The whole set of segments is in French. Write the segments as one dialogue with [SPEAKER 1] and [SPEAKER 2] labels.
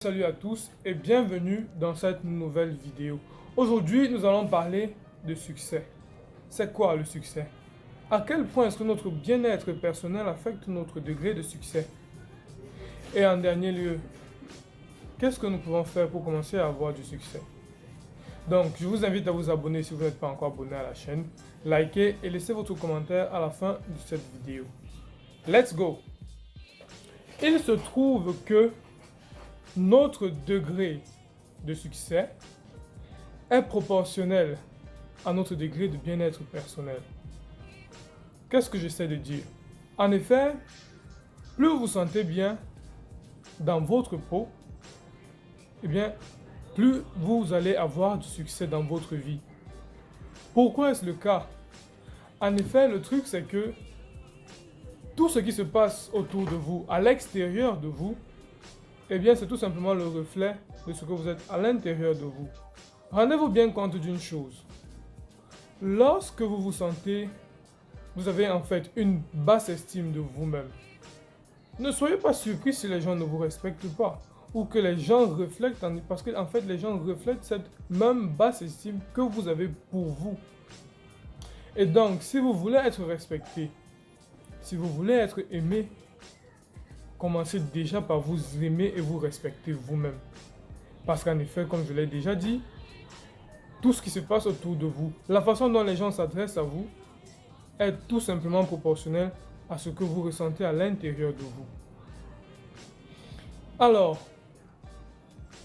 [SPEAKER 1] Salut à tous et bienvenue dans cette nouvelle vidéo. Aujourd'hui, nous allons parler de succès. C'est quoi le succès? À quel point est-ce que notre bien-être personnel affecte notre degré de succès? Et en dernier lieu, qu'est-ce que nous pouvons faire pour commencer à avoir du succès? Donc, je vous invite à vous abonner si vous n'êtes pas encore abonné à la chaîne, likez et laissez votre commentaire à la fin de cette vidéo. Let's go! Il se trouve que notre degré de succès est proportionnel à notre degré de bien-être personnel. Qu'est-ce que j'essaie de dire? En effet, plus vous vous sentez bien dans votre peau, eh bien, plus vous allez avoir du succès dans votre vie. Pourquoi est-ce le cas? En effet, le truc c'est que tout ce qui se passe autour de vous, à l'extérieur de vous, eh bien, c'est tout simplement le reflet de ce que vous êtes à l'intérieur de vous. Rendez-vous bien compte d'une chose. Lorsque vous vous sentez, vous avez en fait une basse estime de vous-même. Ne soyez pas surpris si les gens ne vous respectent pas ou que les gens reflètent, parce que en fait, les gens reflètent cette même basse estime que vous avez pour vous. Et donc, si vous voulez être respecté, si vous voulez être aimé, commencez déjà par vous aimer et vous respecter vous-même. Parce qu'en effet, comme je l'ai déjà dit, tout ce qui se passe autour de vous, la façon dont les gens s'adressent à vous, est tout simplement proportionnelle à ce que vous ressentez à l'intérieur de vous. Alors,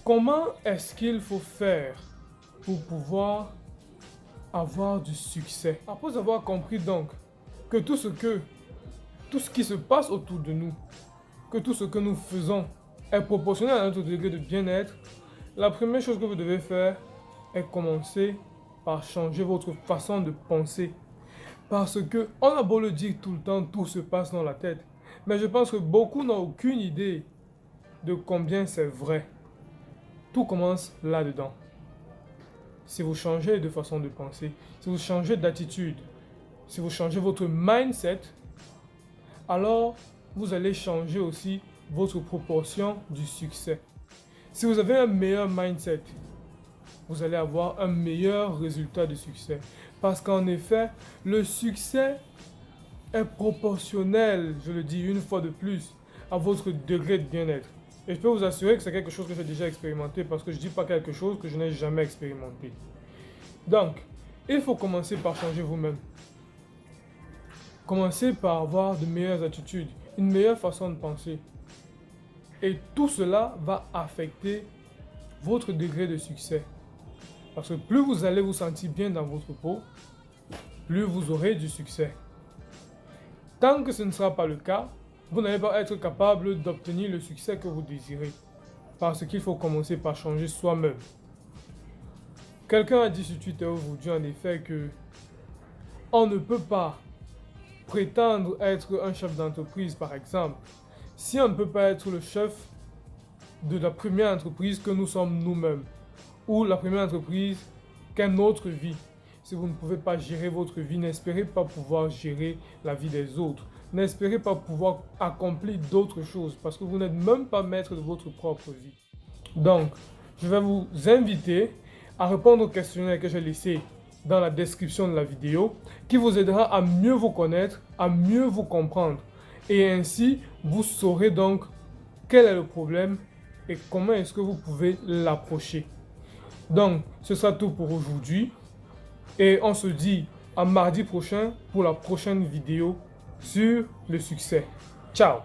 [SPEAKER 1] comment est-ce qu'il faut faire pour pouvoir avoir du succès? Après avoir compris donc que tout ce qui se passe autour de nous, que tout ce que nous faisons est proportionnel à notre degré de bien-être, la première chose que vous devez faire est commencer par changer votre façon de penser. Parce que on a beau le dire tout le temps, tout se passe dans la tête. Mais je pense que beaucoup n'ont aucune idée de combien c'est vrai. Tout commence là-dedans. Si vous changez de façon de penser, si vous changez d'attitude, si vous changez votre mindset, alors vous allez changer aussi votre proportion du succès. Si vous avez un meilleur mindset, vous allez avoir un meilleur résultat de succès. Parce qu'en effet, le succès est proportionnel, je le dis une fois de plus, à votre degré de bien-être. Et je peux vous assurer que c'est quelque chose que j'ai déjà expérimenté parce que je ne dis pas quelque chose que je n'ai jamais expérimenté. Donc, il faut commencer par changer vous-même. Commencez par avoir de meilleures attitudes, une meilleure façon de penser. Et tout cela va affecter votre degré de succès. Parce que plus vous allez vous sentir bien dans votre peau, plus vous aurez du succès. Tant que ce ne sera pas le cas, vous n'allez pas être capable d'obtenir le succès que vous désirez. Parce qu'il faut commencer par changer soi-même. Quelqu'un a dit sur Twitter aujourd'hui en effet que on ne peut pas prétendre être un chef d'entreprise par exemple, si on ne peut pas être le chef de la première entreprise que nous sommes nous-mêmes, ou la première entreprise qu'est notre vie. Si vous ne pouvez pas gérer votre vie, n'espérez pas pouvoir gérer la vie des autres. N'espérez pas pouvoir accomplir d'autres choses, parce que vous n'êtes même pas maître de votre propre vie. Donc, je vais vous inviter à répondre au questionnaire que j'ai laissé dans la description de la vidéo, qui vous aidera à mieux vous connaître, à mieux vous comprendre. Et ainsi, vous saurez donc quel est le problème et comment est-ce que vous pouvez l'approcher. Donc, ce sera tout pour aujourd'hui. Et on se dit à mardi prochain pour la prochaine vidéo sur le succès. Ciao!